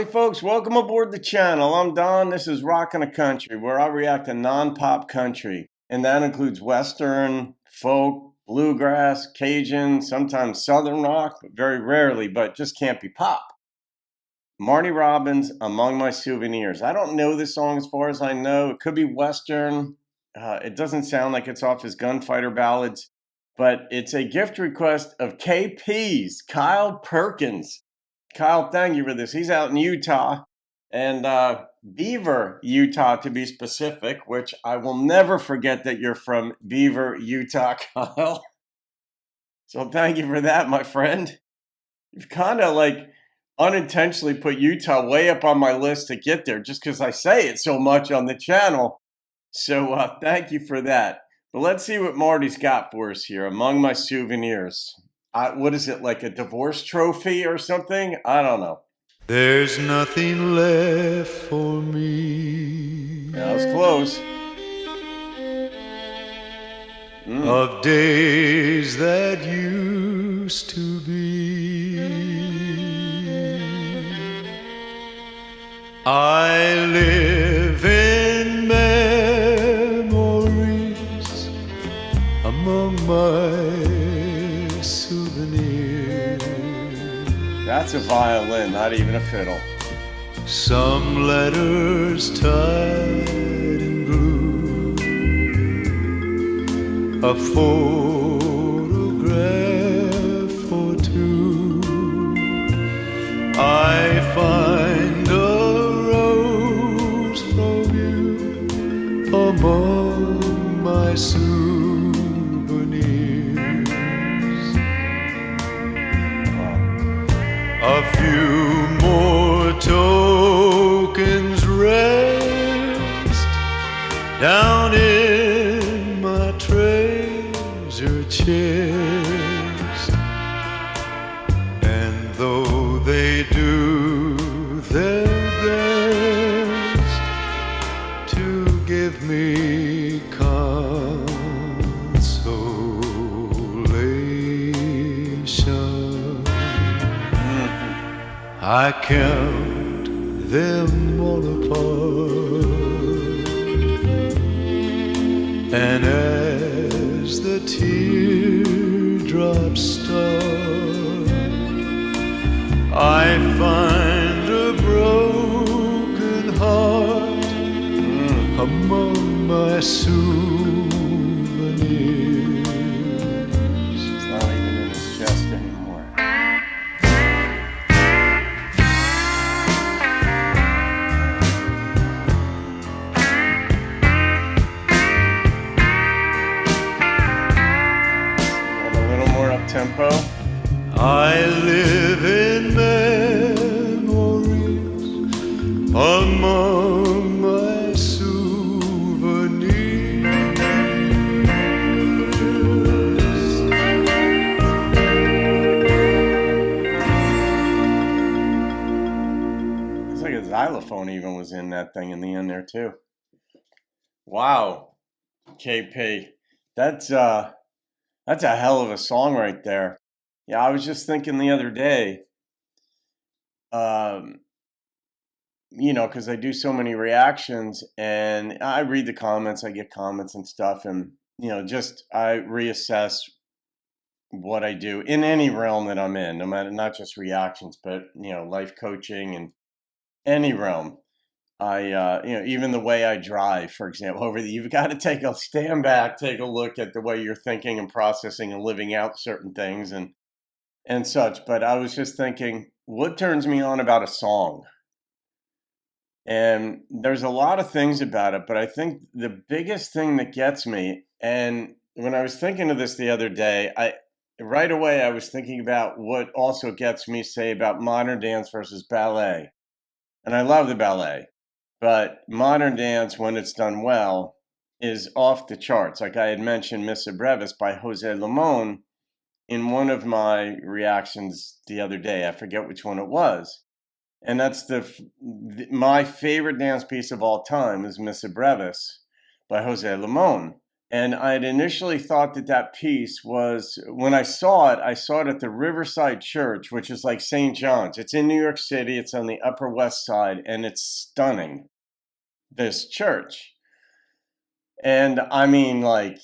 Howdy folks, welcome aboard the channel. I'm Don, this is Rockin' a Country, where I react to non-pop country. And that includes Western, folk, bluegrass, Cajun, sometimes Southern rock, but very rarely, but just can't be pop. Marty Robbins, Among My Souvenirs. I don't know this song as far as I know. It could be Western. It doesn't sound like it's off his Gunfighter Ballads, but it's a gift request of KP's, Kyle Perkins. Kyle, thank you for this. He's out in Utah, and Beaver, Utah to be specific, which I will never forget that you're from Beaver, Utah, Kyle. So thank you for that, my friend. You've kind of like unintentionally put Utah way up on my list to get there just because I say it so much on the channel. So thank you for that. But let's see what Marty's got for us here. Among My Souvenirs. What is it, like a divorce trophy or something? I don't know. There's nothing left for me. That was close. Of days that used to be. I live in memories among my souvenirs. That's a violin, not even a fiddle. Some letters tied in blue, a photograph or two. I find a rose from you among my souvenirs. A few more tokens rest down in my treasure chest, and though they do their best to give me consolation, I count them all apart, and as the teardrops start, I find a broken heart among my souvenirs. It's not even in his chest anymore. Tempo. I live in memories among my souvenirs. It's like a xylophone even was in that thing in the end there too. Wow, KP, that's a hell of a song right there. Yeah, I was just thinking the other day, because I do so many reactions and I read the comments, I get comments and stuff, and just I reassess what I do in any realm that I'm in, no matter, not just reactions, but life coaching and any realm. Even the way I drive, for example, you've got to stand back, take a look at the way you're thinking and processing and living out certain things and such. But I was just thinking, what turns me on about a song? And there's a lot of things about it, but I think the biggest thing that gets me, and when I was thinking of this the other day, right away I was thinking about what also gets me, say, about modern dance versus ballet. And I love the ballet. But modern dance, when it's done well, is off the charts. Like I had mentioned, Missa Brevis by Jose Limon in one of my reactions the other day. I forget which one it was. And that's my favorite dance piece of all time is Missa Brevis by Jose Limon. And I had initially thought that that piece was, when I saw it at the Riverside Church, which is like St. John's. It's in New York City. It's on the Upper West Side, and it's stunning, this church. And I mean, like,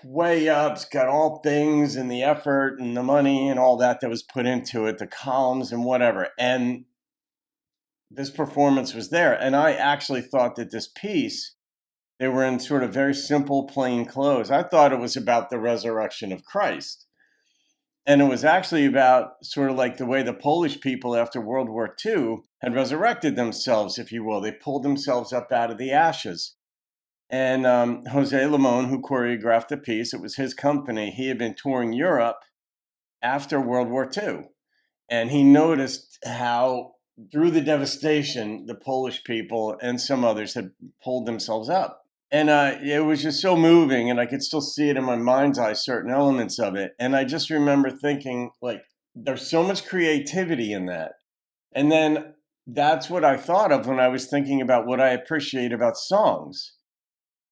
way up. It's got all things and the effort and the money and all that was put into it, the columns and whatever. And this performance was there. And I actually thought that this piece, they were in sort of very simple, plain clothes. I thought it was about the resurrection of Christ. And it was actually about sort of like the way the Polish people after World War II had resurrected themselves, if you will. They pulled themselves up out of the ashes. And Jose Limon, who choreographed the piece, it was his company. He had been touring Europe after World War II. And he noticed how, through the devastation, the Polish people and some others had pulled themselves up. And it was just so moving, and I could still see it in my mind's eye, certain elements of it. And I just remember thinking, like, there's so much creativity in that. And then that's what I thought of when I was thinking about what I appreciate about songs.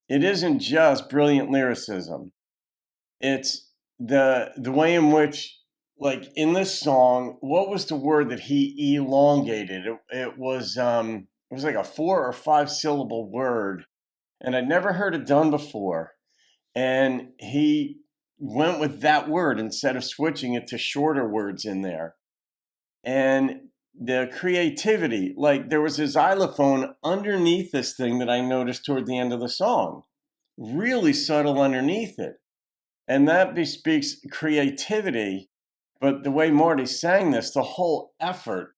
It isn't just brilliant lyricism. It's the way in which, like, in this song, what was the word that he elongated? It was like a 4 or 5 syllable word. And I'd never heard it done before. And he went with that word instead of switching it to shorter words in there. And the creativity, like there was a xylophone underneath this thing that I noticed toward the end of the song, really subtle underneath it. And that bespeaks creativity. But the way Marty sang this, the whole effort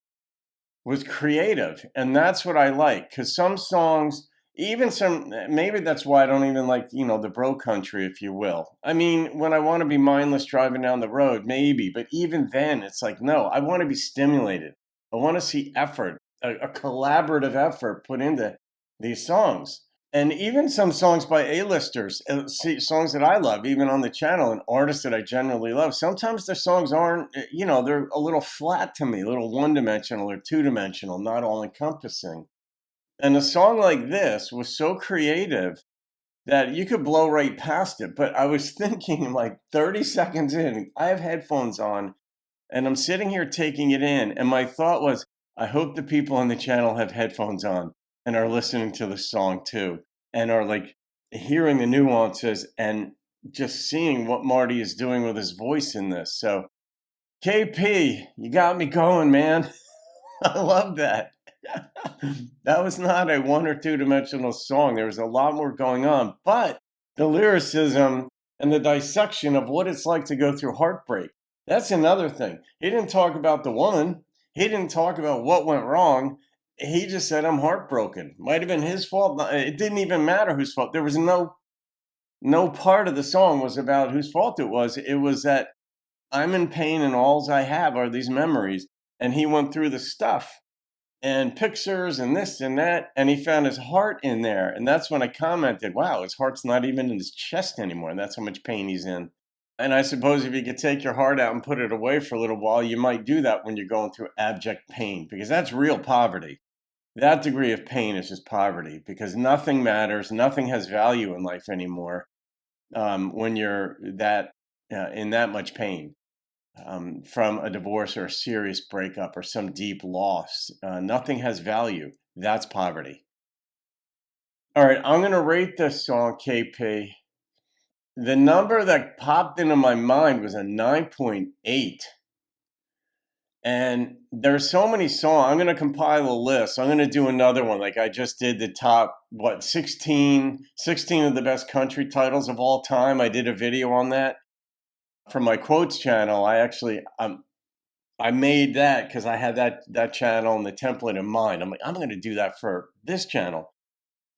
was creative. And that's what I like, because some songs, even some, maybe that's why I don't even like, the bro country, if you will. I mean, when I want to be mindless driving down the road, maybe, but even then it's like, no, I want to be stimulated. I want to see effort, a collaborative effort put into these songs. And even some songs by A-listers, songs that I love, even on the channel, and artists that I generally love, sometimes their songs aren't, they're a little flat to me, a little one-dimensional or two-dimensional, not all-encompassing. And a song like this was so creative that you could blow right past it. But I was thinking, like 30 seconds in, I have headphones on, and I'm sitting here taking it in. And my thought was, I hope the people on the channel have headphones on and are listening to the song too, and are like hearing the nuances and just seeing what Marty is doing with his voice in this. So, KP, you got me going, man. I love that. That was not a 1 or 2 dimensional song. There was a lot more going on, but the lyricism and the dissection of what it's like to go through heartbreak, that's another thing. He didn't talk about the woman. He didn't talk about what went wrong. He just said, I'm heartbroken. Might have been his fault. It didn't even matter whose fault. There was no part of the song was about whose fault it was. It was that I'm in pain and all I have are these memories. And he went through the stuff and pictures and this and that, and he found his heart in there. And that's when I commented, wow, his heart's not even in his chest anymore. And that's how much pain he's in. And I suppose if you could take your heart out and put it away for a little while, you might do that when you're going through abject pain, because that's real poverty. That degree of pain is just poverty, because nothing matters. Nothing has value in life anymore when you're in that much pain. From a divorce or a serious breakup or some deep loss. Nothing has value. That's poverty. All right, I'm going to rate this song, KP. The number that popped into my mind was a 9.8. And there's so many songs. I'm going to compile a list. I'm going to do another one. Like I just did the top, 16 of the best country titles of all time. I did a video on that. From my quotes channel, I made that because I had that channel and the template in mind. I'm like, I'm going to do that for this channel.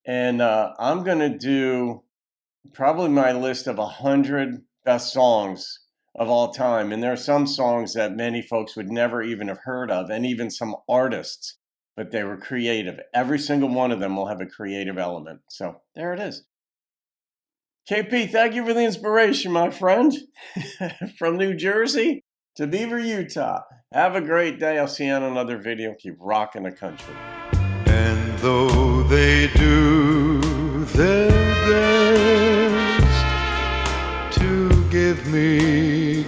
And I'm going to do probably my list of 100 best songs of all time. And there are some songs that many folks would never even have heard of, and even some artists, but they were creative. Every single one of them will have a creative element. So there it is. KP, thank you for the inspiration, my friend. From New Jersey to Beaver, Utah. Have a great day. I'll see you on another video. Keep rocking the country. And though they do their best with me,